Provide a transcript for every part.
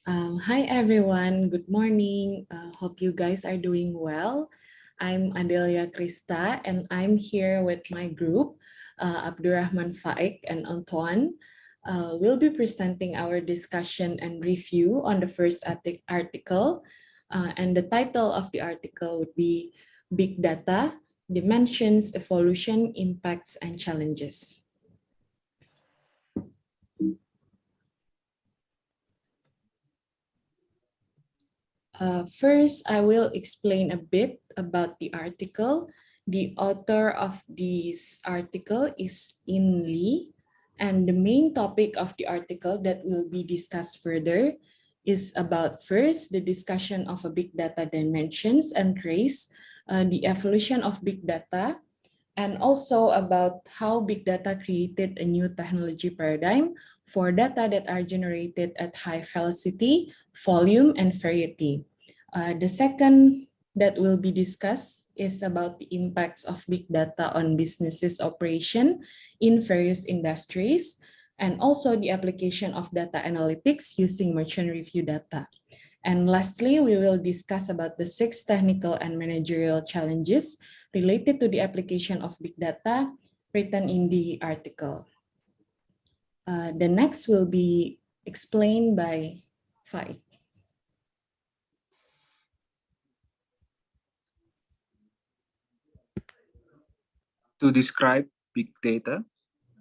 Hi everyone, good morning. Hope you guys are doing well. I'm Adelya Krista and I'm here with my group, Abdurrahman Faiq and Antoine. We'll be presenting our discussion and review on the first article. And the title of the article would be Big Data, Dimensions, Evolution, Impacts, and Challenges. First, I will explain a bit about the article. The author of this article is In Lee, and the main topic of the article that will be discussed further is about first, the discussion of a big data dimensions and trace, the evolution of big data, and also about how big data created a new technology paradigm for data that are generated at high velocity, volume, and variety. The second that will be discussed is about the impacts of big data on businesses operation in various industries, and also the application of data analytics using merchant review data. And lastly, we will discuss about the 6 technical and managerial challenges related to the application of big data written in the article. The next will be explained by Faiq. To describe big data,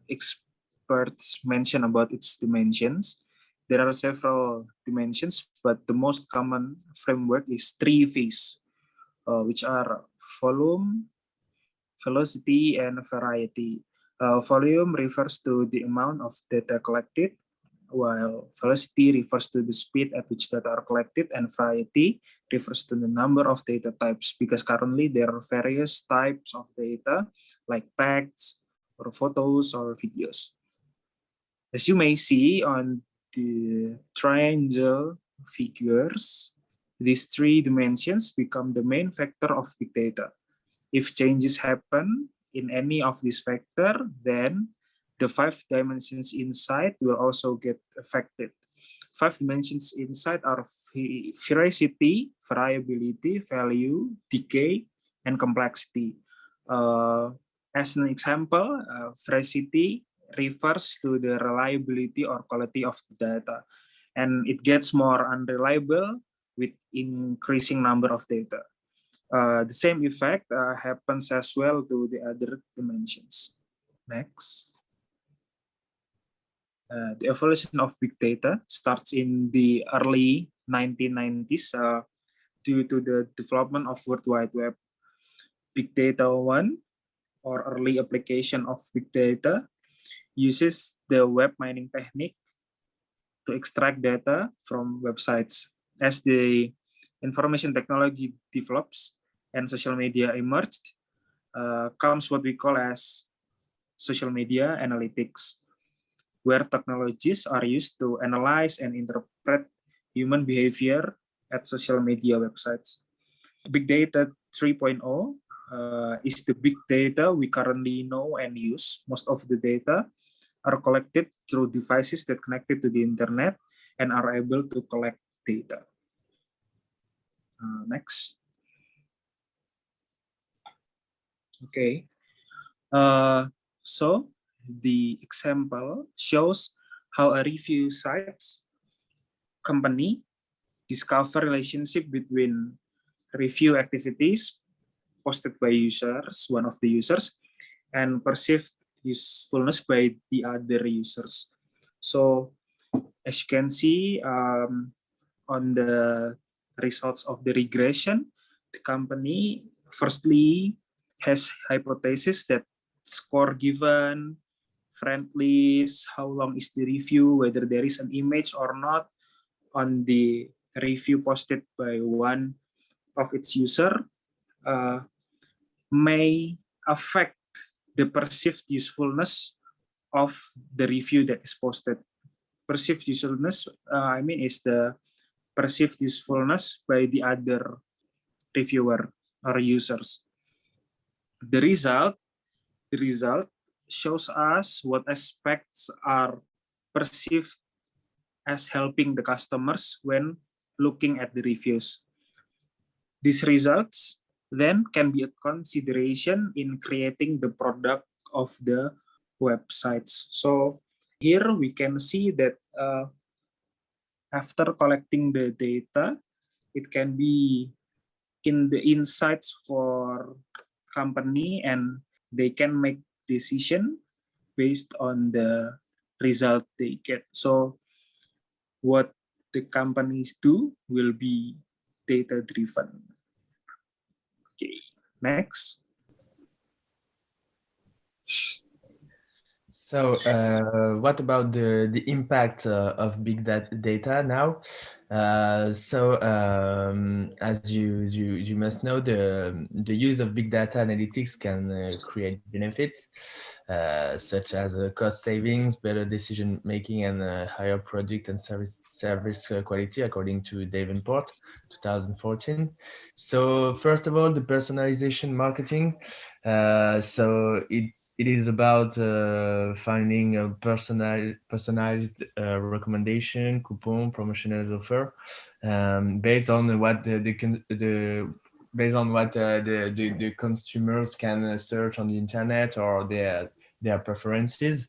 experts mention about its dimensions. There are several dimensions, but the most common framework is 3 V's, which are volume, velocity, and variety. Volume refers to the amount of data collected, while velocity refers to the speed at which data are collected, and variety refers to the number of data types, because currently there are various types of data like text or photos or videos. As you may see on the triangle figures, these 3 dimensions become the main factor of big data. If changes happen in any of these factors, then the 5 dimensions inside will also get affected. 5 dimensions inside are veracity, variability, value, decay, and complexity. As an example, veracity refers to the reliability or quality of the data, and it gets more unreliable with increasing number of data. The same effect happens as well to the other dimensions. Next. The evolution of big data starts in the early 1990s due to the development of World Wide Web. Big Data 1, or early application of big data, uses the web mining technique to extract data from websites. As the information technology develops and social media emerged, comes what we call as social media analytics, where technologies are used to analyze and interpret human behavior at social media websites. Big Data 3.0 is the big data we currently know and use. Most of the data are collected through devices that connected to the internet and are able to collect data. Next. Okay. So the example shows how a review site's company discover relationship between review activities posted by users, one of the users, and perceived usefulness by the other users. So as you can see on the results of the regression, the company firstly has hypothesis that score given, friend list, how long is the review, whether there is an image or not on the review posted by one of its user, may affect the perceived usefulness of the review that is posted. Perceived usefulness, is the perceived usefulness by the other reviewer or users. The result shows us what aspects are perceived as helping the customers when looking at the reviews. These results then can be a consideration in creating the product of the websites. So here we can see that after collecting the data, it can be in the insights for company, and they can make decision based on the result they get. So what the companies do will be data driven. Okay, next. So, what about the impact of big data now? As you must know, the use of big data analytics can create benefits such as cost savings, better decision making, and higher product and service quality, according to Davenport, 2014. So, first of all, the personalization marketing. It is about finding a personalized recommendation, coupon, promotional offer, based on what based on what the consumers can search on the internet or their preferences.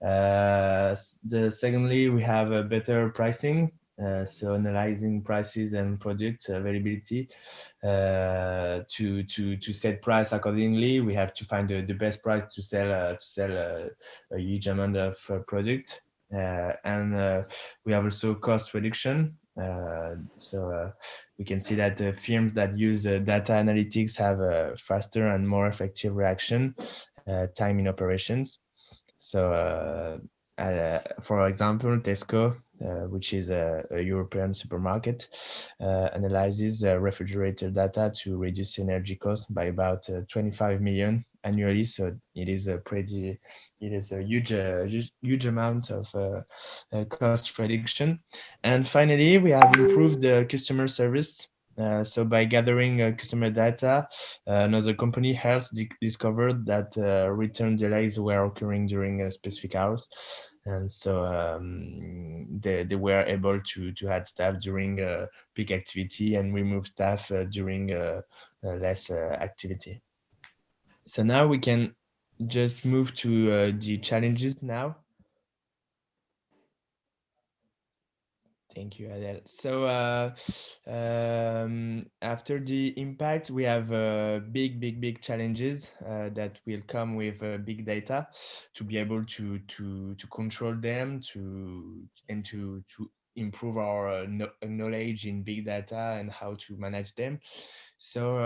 Secondly, we have a better pricing. So analyzing prices and product availability to set price accordingly. We have to find the best price to sell a huge amount of product, and we have also cost reduction. We can see that the firms that use data analytics have a faster and more effective reaction time in operations. For example, Tesco, which is a European supermarket, analyzes refrigerator data to reduce energy costs by about 25 million annually. So it is a huge amount of cost reduction. And finally, we have improved the customer service. So by gathering customer data, another company Health discovered that return delays were occurring during specific hours, and so they were able to add staff during peak activity and remove staff during less activity. So now we can just move to the challenges now. Thank you, Adele. So after the impact, we have big challenges that will come with big data to be able to control them, to improve our knowledge in big data and how to manage them. So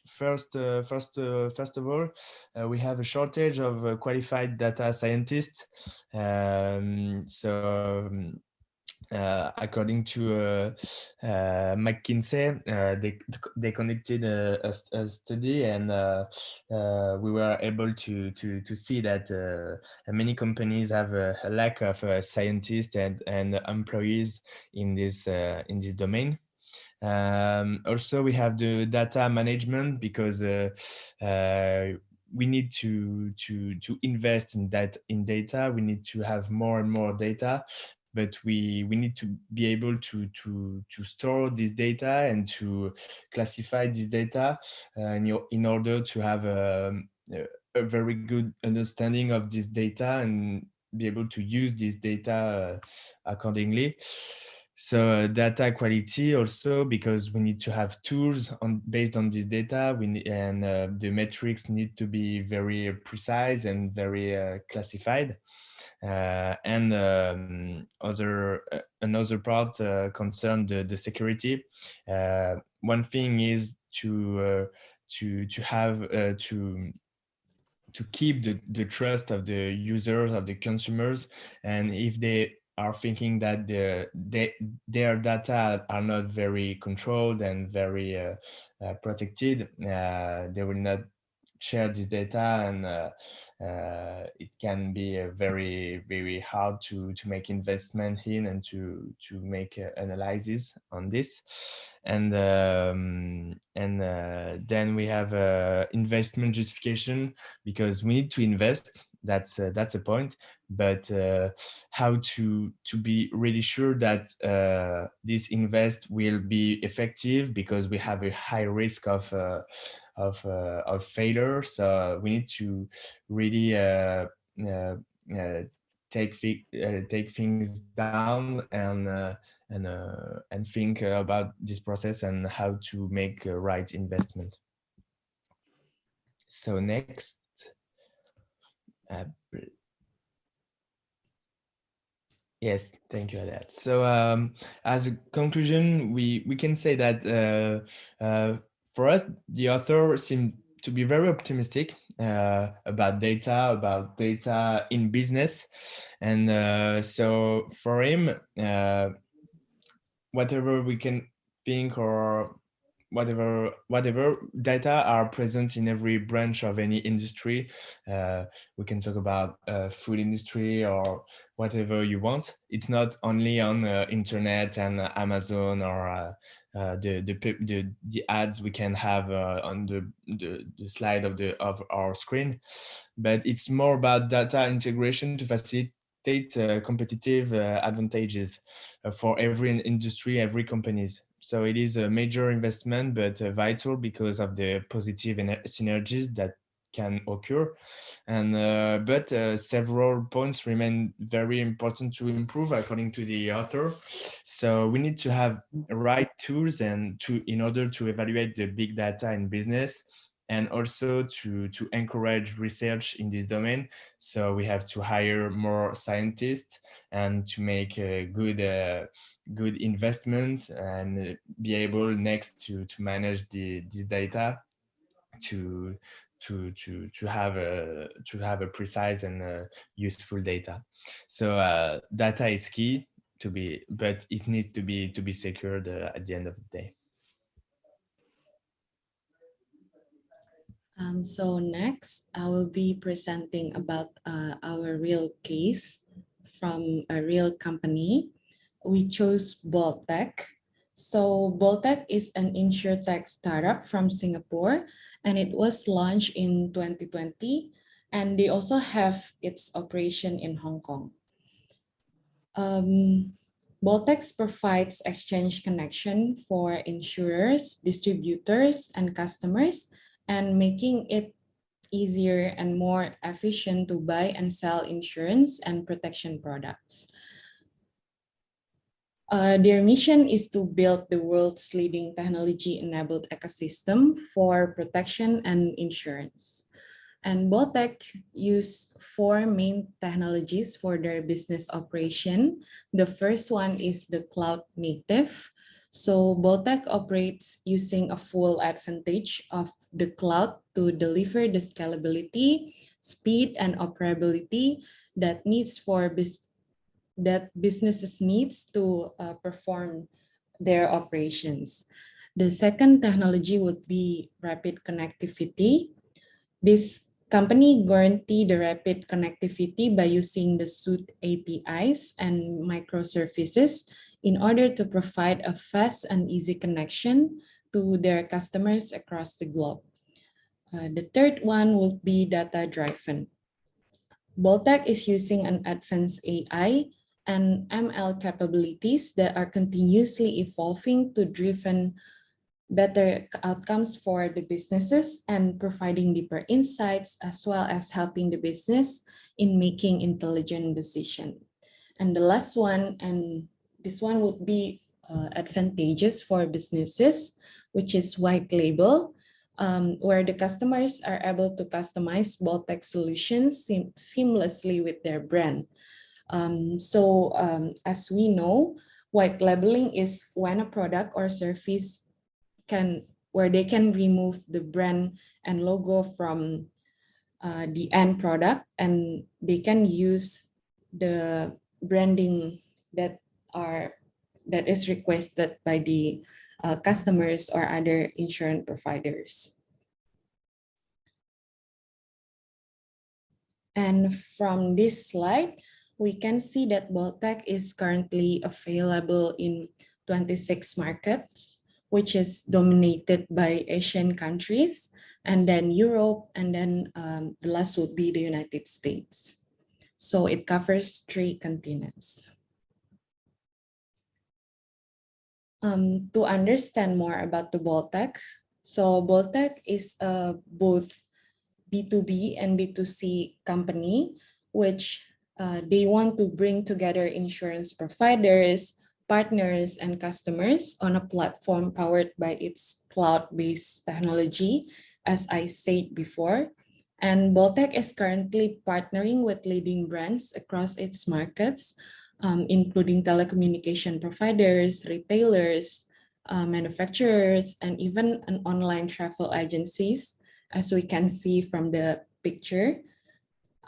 first of all, we have a shortage of qualified data scientists. According to McKinsey, they conducted a study, and we were able to see that many companies have a lack of scientists and employees in this domain. Also, we have the data management, because we need to invest in data. We need to have more and more data, but we need to be able to store this data and to classify this data in order to have a very good understanding of this data and be able to use this data accordingly. So data quality also, because we need to have tools based on this data. The metrics need to be very precise and very classified. Another part concern the security. One thing is to keep the trust of the users, of the consumers, and if they are thinking that their data are not very controlled and very protected, they will not share this data, and it can be very hard to make investment in and to make analysis on this. And then we have investment justification, because we need to invest That's a point. But how to be really sure that this invest will be effective, because we have a high risk of failure. So we need to really take things down and think about this process and how to make a right investment. So next, yes, thank you, Adelya. So as a conclusion, we can say that for us, the author seemed to be very optimistic about data in business, and so for him, whatever we can think, or whatever data are present in every branch of any industry. We can talk about food industry or whatever you want. It's not only on internet and Amazon, or the ads we can have on the slide of our screen, but it's more about data integration to facilitate competitive advantages for every industry, every companies. So it is a major investment, but vital because of the positive synergies that can occur. And but several points remain very important to improve, according to the author. So we need to have right tools and in order to evaluate the big data in business, and also to encourage research in this domain. So we have to hire more scientists and to make a good investment, and be able next to manage this data to have a precise and useful data. So data is key but it needs to be secured at the end of the day. So next, I will be presenting about our real case from a real company. We chose Boltec. So Boltec is an insurtech startup from Singapore, and it was launched in 2020, and they also have its operation in Hong Kong. Boltex provides exchange connection for insurers, distributors, and customers, and making it easier and more efficient to buy and sell insurance and protection products. Their mission is to build the world's leading technology-enabled ecosystem for protection and insurance. And Boltec use 4 main technologies for their business operation. The first one is the cloud native. So Boltec operates using a full advantage of the cloud to deliver the scalability, speed, and operability that businesses needs to perform their operations. The second technology would be rapid connectivity. This company guarantee the rapid connectivity by using the suite APIs and microservices in order to provide a fast and easy connection to their customers across the globe. The third one would be data-driven. Boltec is using an advanced AI and ML capabilities that are continuously evolving to driven better outcomes for the businesses and providing deeper insights, as well as helping the business in making intelligent decisions. And the last one, and this one would be advantageous for businesses, which is white label, where the customers are able to customize Boltec solutions seamlessly with their brand. As we know, white labeling is when a product or service where they can remove the brand and logo from the end product, and they can use the branding that is requested by the customers or other insurance providers. And from this slide, we can see that Boltec is currently available in 26 markets, which is dominated by Asian countries. and then Europe, and then the last would be the United States. So it covers 3 continents. To understand more about the Boltec, so Boltec is both B2B and B2C company, which they want to bring together insurance providers, partners, and customers on a platform powered by its cloud-based technology, as I said before. And Boltec is currently partnering with leading brands across its markets, including telecommunication providers, retailers, manufacturers, and even an online travel agencies, as we can see from the picture.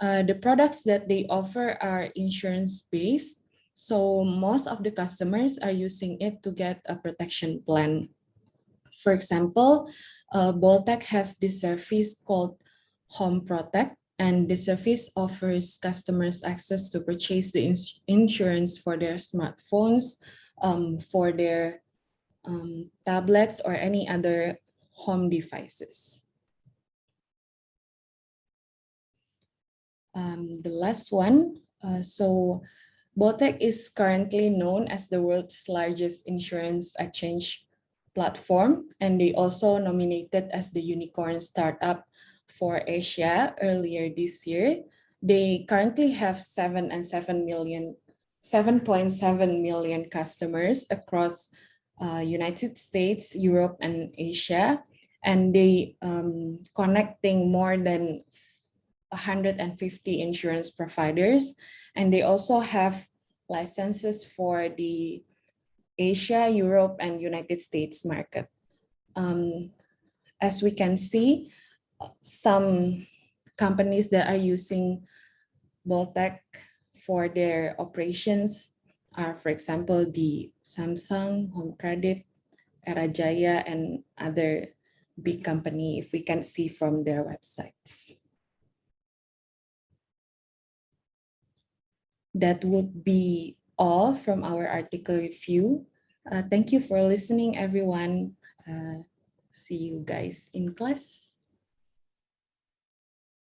The products that they offer are insurance-based, so most of the customers are using it to get a protection plan. For example, Boltec has this service called Home Protect, and the service offers customers access to purchase the insurance for their smartphones, for their tablets, or any other home devices. The last one, so Boltec is currently known as the world's largest insurance exchange platform, and they also nominated as the unicorn startup for Asia earlier this year. They currently have 7.7 million customers across United States, Europe, and Asia, and they connecting more than 150 insurance providers, and they also have licenses for the Asia, Europe, and United States market. As we can see, some companies that are using Boltec for their operations are, for example, the Samsung, Home Credit, Era Jaya, and other big company, if we can see from their websites. That would be all from our article review. Thank you for listening, everyone. See you guys in class.